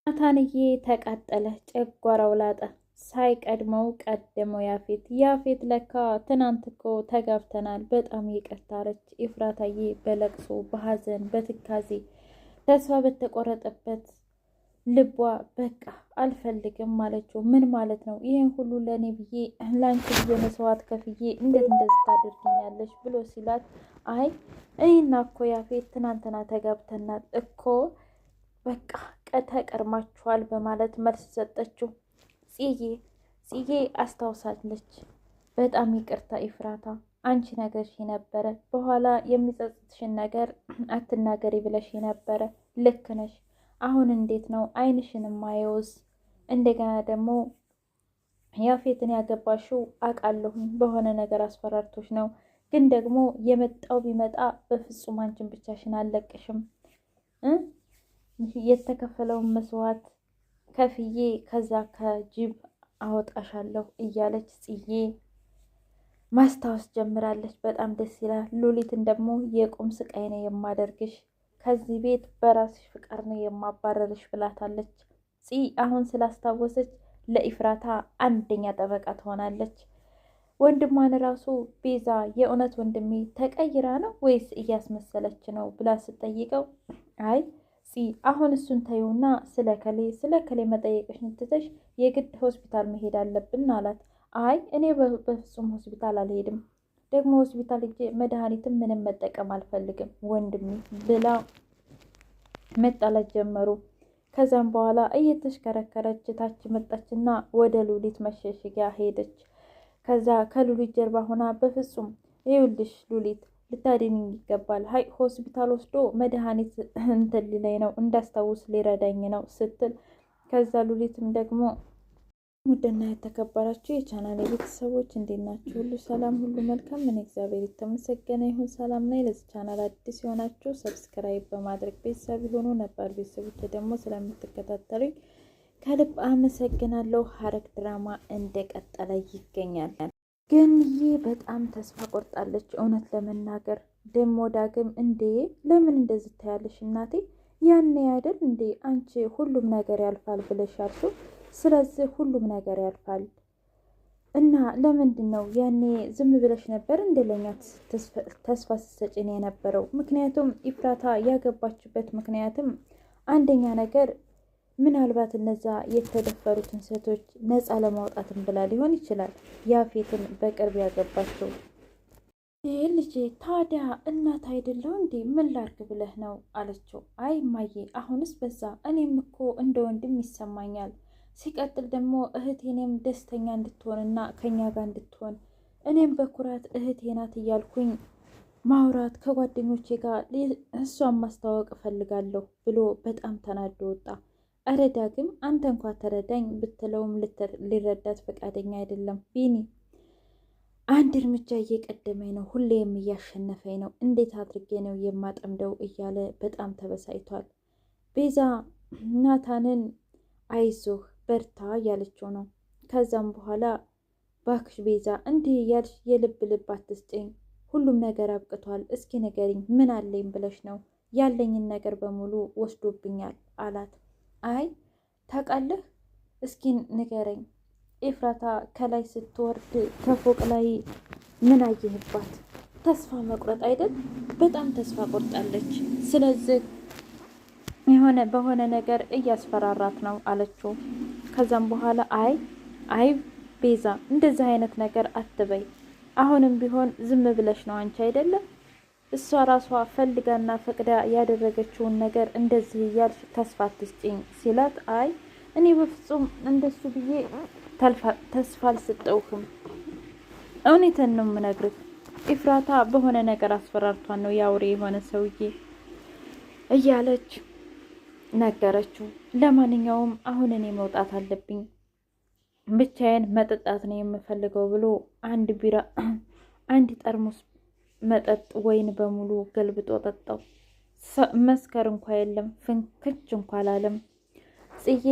ናታንዬ ተቃጠለ፣ ጨጓራው ላጠ። ሳይቀድመው ቀደመው ያፌት ለካ ትናንት እኮ ተጋብተናል በጣም ይቅርታ አለች ኤፍራታዬ በለቅሶ በሀዘን በትካዜ ተስፋ በተቆረጠበት ልቧ በቃ አልፈልግም አለችው። ምን ማለት ነው? ይህን ሁሉ ለእኔ ብዬ ላንቺ ብዬ መስዋዕት ከፍዬ እንዴት እንደዚህ ታደርግኛለች ብሎ ሲላት፣ አይ እኔና እኮ ያፌት ትናንትና ተጋብተናል እኮ በቃ ተቀርማችኋል በማለት መልስ ሰጠችው። ጽዬ አስታውሳለች። በጣም ይቅርታ ኤፍራታ፣ አንቺ ነገርሽ ነበረ፣ በኋላ የሚጸጽትሽን ነገር አትናገሪ ብለሽ ነበረ። ልክ ነሽ። አሁን እንዴት ነው አይንሽን ማየውስ? እንደገና ደግሞ ያፌትን ያገባሽው አውቃለሁኝ በሆነ ነገር አስፈራርቶች ነው፣ ግን ደግሞ የመጣው ቢመጣ በፍጹም አንቺን ብቻሽን አልለቅሽም የተከፈለውን መስዋዕት ከፍዬ ከዛ ከጅብ አወጣሻለሁ እያለች ጽዬ ማስታወስ ጀምራለች። በጣም ደስ ይላል። ሉሊትን ደግሞ የቁም ስቃይ ነው የማደርግሽ፣ ከዚህ ቤት በራስሽ ፍቃድ ነው የማባረርሽ ብላታለች። አሁን ስላስታወሰች ለኢፍራታ አንደኛ ጠበቃ ትሆናለች። ወንድሟን ራሱ ቤዛ የእውነት ወንድሜ ተቀይራ ነው ወይስ እያስመሰለች ነው ብላ ስጠይቀው፣ አይ አሁን እሱን ተይውና ስለ ከሌ መጠየቅሽን ትተሽ የግድ ሆስፒታል መሄድ አለብን አላት። አይ እኔ በፍጹም ሆስፒታል አልሄድም፣ ደግሞ ሆስፒታል ሄጄ መድኃኒትም ምንም መጠቀም አልፈልግም ወንድሜ ብላ መጣላት ጀመሩ። ከዛም በኋላ እየተሽከረከረች ታች መጣችና ወደ ሉሊት መሸሸጊያ ሄደች። ከዛ ከሉሊት ጀርባ ሆና በፍጹም ይኸውልሽ ሉሊት ልታድኝኝ ይገባል፣ ሀይ ሆስፒታል ወስዶ መድኃኒት እንትን ሊለኝ ነው እንዳስታውስ ሊረዳኝ ነው ስትል፣ ከዛ ሉሊትም ደግሞ ውድና የተከበራችሁ የቻናል ቤተሰቦች እንዴት ናችሁ? ሁሉ ሰላም፣ ሁሉ መልካም። ምን እግዚአብሔር የተመሰገነ ይሁን ሰላም ላይ። ለዚህ ቻናል አዲስ የሆናችሁ ሰብስክራይብ በማድረግ ቤተሰብ የሆኑ ነባር ቤተሰቦች ደግሞ ስለምትከታተሉኝ ከልብ አመሰግናለሁ። ሐረግ ድራማ እንደቀጠለ ይገኛል። ግን ይህ በጣም ተስፋ ቆርጣለች። እውነት ለመናገር ደሞ ዳግም እንዴ ለምን እንደዚህ ታያለሽ እናቴ? ያኔ አይደል እንዴ አንቺ ሁሉም ነገር ያልፋል ብለሻል። ስለዚህ ሁሉም ነገር ያልፋል እና ለምንድን ነው ያኔ ዝም ብለሽ ነበር እንደለኛ ተስፋ ስትሰጪን የነበረው? ምክንያቱም ኢፍራታ ያገባችበት ምክንያትም አንደኛ ነገር ምናልባት እነዛ የተደፈሩትን ሴቶች ነፃ ለማውጣትም ብላ ሊሆን ይችላል ያፌትን በቅርብ ያገባቸው። ይህ ልጄ ታዲያ እናት አይደለው እንዴ ምን ላርግ ብለህ ነው አለችው። አይ እማዬ አሁንስ በዛ፣ እኔም እኮ እንደ ወንድም ይሰማኛል። ሲቀጥል ደግሞ እህቴንም ደስተኛ እንድትሆንና ከኛ ጋር እንድትሆን እኔም በኩራት እህቴ ናት እያልኩኝ ማውራት ከጓደኞቼ ጋር እሷን ማስተዋወቅ እፈልጋለሁ ብሎ በጣም ተናዶ ወጣ። እረ ዳግም አንተ እንኳ ተረዳኝ ብትለውም ሊረዳት ፈቃደኛ አይደለም። ቢኒ አንድ እርምጃ እየቀደመኝ ነው፣ ሁሌም እያሸነፈኝ ነው፣ እንዴት አድርጌ ነው የማጠምደው እያለ በጣም ተበሳይቷል። ቤዛ ናታንን አይዞህ በርታ እያለችው ነው። ከዛም በኋላ ባክሽ ቤዛ እንዲህ እያልሽ የልብ አትስጭኝ፣ ሁሉም ነገር አብቅቷል፣ እስኪ ንገሪኝ ምን አለኝ ብለሽ ነው? ያለኝን ነገር በሙሉ ወስዶብኛል አላት። አይ ታውቃለህ፣ እስኪ ንገረኝ ኤፍራታ ከላይ ስትወርድ ከፎቅ ላይ ምን አየህባት? ተስፋ መቁረጥ አይደል? በጣም ተስፋ ቆርጣለች። ስለዚህ በሆነ ነገር እያስፈራራት ነው አለችው። ከዛም በኋላ አይ ቤዛ እንደዚህ አይነት ነገር አትበይ፣ አሁንም ቢሆን ዝም ብለሽ ነው አንቺ አይደለም እሷ ራሷ ፈልጋና ፈቅዳ ያደረገችውን ነገር እንደዚህ እያልሽ ተስፋ አትስጪኝ ሲላት፣ አይ እኔ በፍጹም እንደሱ ብዬ ተስፋ አልሰጠውኩም፣ እውነትን ነው የምነግርህ። ኢፍራታ በሆነ ነገር አስፈራርቷን ነው ያውሬ የሆነ ሰውዬ እያለች ነገረችው። ለማንኛውም አሁን እኔ መውጣት አለብኝ፣ ብቻዬን መጠጣት ነው የምፈልገው ብሎ አንድ ጠርሙስ መጠጥ ወይን በሙሉ ገልብጦ ጠጣው። መስከር እንኳ የለም፣ ፍንክች እንኳ አላለም። ጽዬ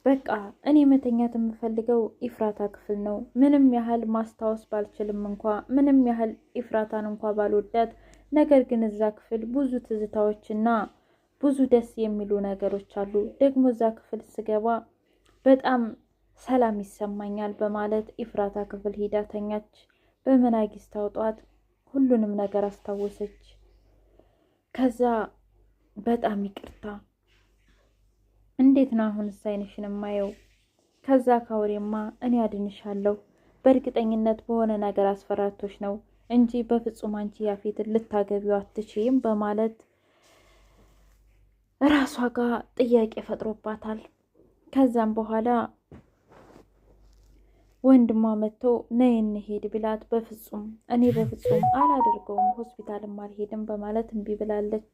በቃ እኔ መተኛት የምፈልገው ኢፍራታ ክፍል ነው። ምንም ያህል ማስታወስ ባልችልም እንኳ ምንም ያህል ኢፍራታን እንኳ ባልወዳት፣ ነገር ግን እዛ ክፍል ብዙ ትዝታዎችና ብዙ ደስ የሚሉ ነገሮች አሉ። ደግሞ እዛ ክፍል ስገባ በጣም ሰላም ይሰማኛል በማለት ኢፍራታ ክፍል ሄዳ ተኛች። በመናጊስታው ጧት ሁሉንም ነገር አስታወሰች። ከዛ በጣም ይቅርታ፣ እንዴት ነው አሁንስ ዓይንሽን የማየው? ከዛ ካውሬማ እኔ አድንሻለሁ። በእርግጠኝነት በሆነ ነገር አስፈራቶች ነው እንጂ በፍጹም አንቺ ያፌትን ልታገቢው አትችይም በማለት ራሷ ጋር ጥያቄ ፈጥሮባታል። ከዛም በኋላ ወንድሟ መጥቶ ነይ እንሂድ ቢላት በፍጹም እኔ በፍጹም አላደርገውም፣ ሆስፒታልም አልሄድም በማለት እምቢ ብላለች።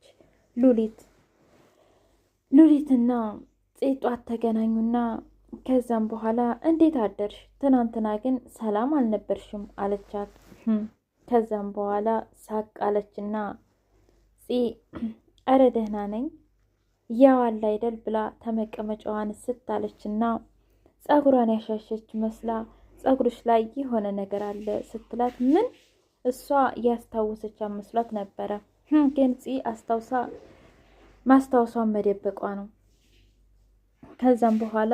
ሉሊትና ጧት ተገናኙና ከዛም በኋላ እንዴት አደርሽ? ትናንትና ግን ሰላም አልነበርሽም አለቻት። ከዛም በኋላ ሳቅ አለችና አረ ደህና ነኝ ያው አለ አይደል ብላ ተመቀመጫዋን ስታለችና ጸጉሯን ያሻሸች መስላ ጸጉርሽ ላይ የሆነ ነገር አለ ስትላት ምን እሷ ያስታወሰች መስሏት ነበረ። ግን አስታውሳ ማስታወሷን መደበቋ ነው። ከዛም በኋላ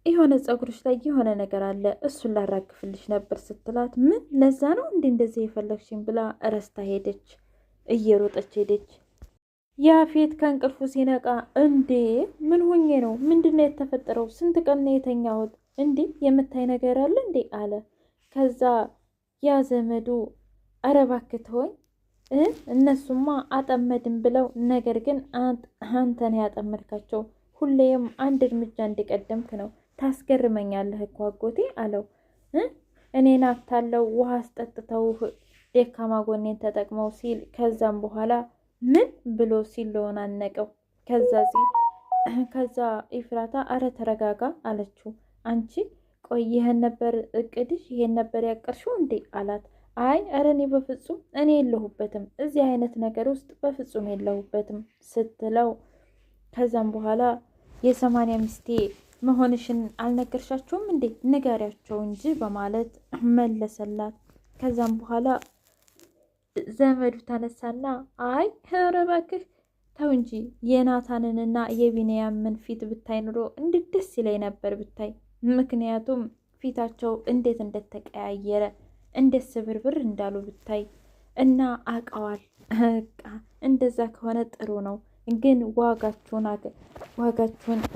የሆነ ጸጉርሽ ላይ የሆነ ነገር አለ እሱን ላራግፍልሽ ነበር ስትላት ምን ለዛ ነው እንደዚህ የፈለግሽኝ ብላ እረስታ ሄደች። እየሮጠች ሄደች። ያፌት ከእንቅልፉ ሲነቃ እንዴ ምን ሆኜ ነው? ምንድነው የተፈጠረው? ስንት ቀን ነው የተኛሁት? እንዴ የምታይ ነገር አለ እንዴ አለ። ከዛ ያ ዘመዱ ኧረ እባክህ ተወኝ፣ እነሱማ አጠመድን ብለው ነገር ግን አንተን ያጠመድካቸው ሁሌም አንድ እርምጃ እንደቀደምክ ነው። ታስገርመኛለህ እኮ አጎቴ አለው። እኔን አታለው ውሃ አስጠጥተውህ ደካማ ጎኔን ተጠቅመው ሲል ከዛም በኋላ ምን ብሎ ሲለውን አነቀው። ከዛ ኢፍራታ አረ ተረጋጋ አለችው። አንቺ ቆይ ይሄን ነበር እቅድሽ? ይሄን ነበር ያቀርሽው እንዴ አላት። አይ አረ እኔ በፍጹም እኔ የለሁበትም፣ እዚህ አይነት ነገር ውስጥ በፍጹም የለሁበትም ስትለው ከዛም በኋላ የ80 ሚስቴ መሆንሽን አልነገርሻቸውም እንዴ? ንገሪያቸው እንጂ በማለት መለሰላት። ከዛም በኋላ ዘመዱ ተነሳና አይ ኧረ እባክህ ተው እንጂ የናታንንና የቢንያምን ፊት ብታይ ኑሮ እንዴት ደስ ይለኝ ነበር ብታይ። ምክንያቱም ፊታቸው እንዴት እንደተቀያየረ እንዴት ስብርብር እንዳሉ ብታይ እና አውቀዋል። እንደዛ ከሆነ ጥሩ ነው፣ ግን ዋጋችሁን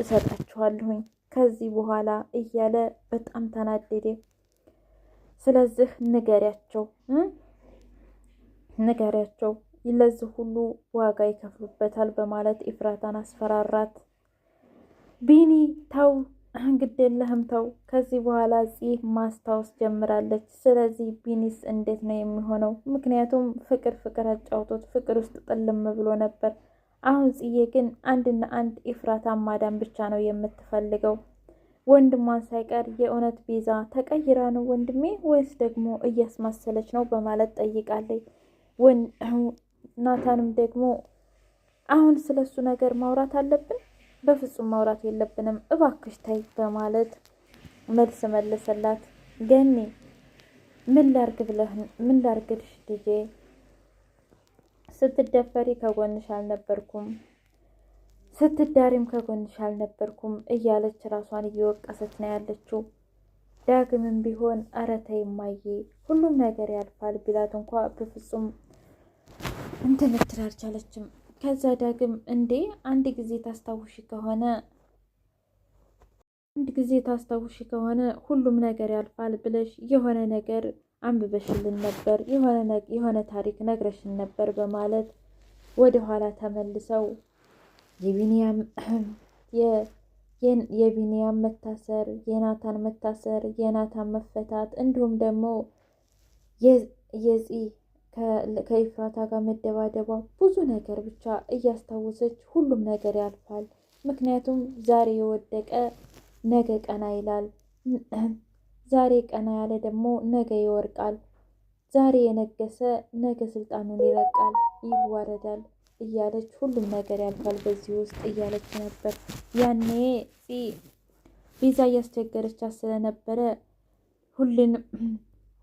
እሰጣችኋለሁኝ ከዚህ በኋላ እያለ በጣም ተናደደ። ስለዚህ ንገሪያቸው ለዚህ ሁሉ ዋጋ ይከፍሉበታል በማለት ኢፍራታን አስፈራራት። ቢኒ ተው ግዴለህም ተው፣ ከዚህ በኋላ ማስታወስ ጀምራለች። ስለዚህ ቢኒስ እንዴት ነው የሚሆነው? ምክንያቱም ፍቅር አጫውቶት ፍቅር ውስጥ ጥልም ብሎ ነበር። አሁን ግን አንድና አንድ ኢፍራታን ማዳን ብቻ ነው የምትፈልገው። ወንድሟን ሳይቀር የእውነት ቤዛ ተቀይራ ነው ወንድሜ ወይስ ደግሞ እያስመሰለች ነው በማለት ጠይቃለች። ናታንም ደግሞ አሁን ስለሱ ነገር ማውራት አለብን? በፍጹም ማውራት የለብንም እባክሽ ታይ በማለት መልስ መለሰላት። ገኒ ምን ላርግልሽ ልጄ? ስትደፈሪ ከጎንሽ አልነበርኩም፣ ስትዳሪም ከጎንሽ አልነበርኩም እያለች ራሷን እየወቀሰች ነው ያለችው። ዳግምም ቢሆን ኧረ ተይ እማዬ ሁሉም ነገር ያልፋል ቢላት እንኳ በፍጹም እንትን ልትል አልቻለችም። ከዛ ዳግም እንዴ አንድ ጊዜ ታስታውሺ ከሆነ ሁሉም ነገር ያልፋል ብለሽ የሆነ ነገር አንብበሽልን ነበር፣ የሆነ ታሪክ ነግረሽን ነበር በማለት ወደ ኋላ ተመልሰው የቢንያም መታሰር፣ የናታን መታሰር፣ የናታን መፈታት እንዲሁም ደግሞ ከኢፍራታ ጋር መደባደቧ ብዙ ነገር ብቻ እያስታወሰች ሁሉም ነገር ያልፋል። ምክንያቱም ዛሬ የወደቀ ነገ ቀና ይላል፣ ዛሬ ቀና ያለ ደግሞ ነገ ይወርቃል፣ ዛሬ የነገሰ ነገ ስልጣኑን ይለቃል፣ ይዋረዳል እያለች ሁሉም ነገር ያልፋል በዚህ ውስጥ እያለች ነበር። ያኔ ቤዛ እያስቸገረቻት ስለነበረ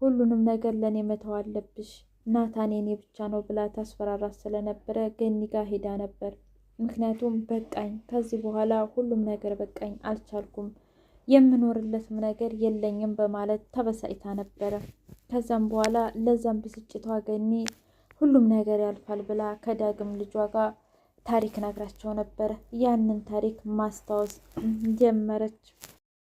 ሁሉንም ነገር ለእኔ መተው አለብሽ ናታን የኔ ብቻ ነው ብላ ታስፈራራት ስለነበረ ገኒ ጋር ሄዳ ነበር። ምክንያቱም በቃኝ፣ ከዚህ በኋላ ሁሉም ነገር በቃኝ፣ አልቻልኩም፣ የምኖርለትም ነገር የለኝም በማለት ተበሳጭታ ነበረ። ከዛም በኋላ ለዛም ብስጭቷ ገኒ ሁሉም ነገር ያልፋል ብላ ከዳግም ልጇ ጋር ታሪክ ነግራቸው ነበረ። ያንን ታሪክ ማስታወስ ጀመረች።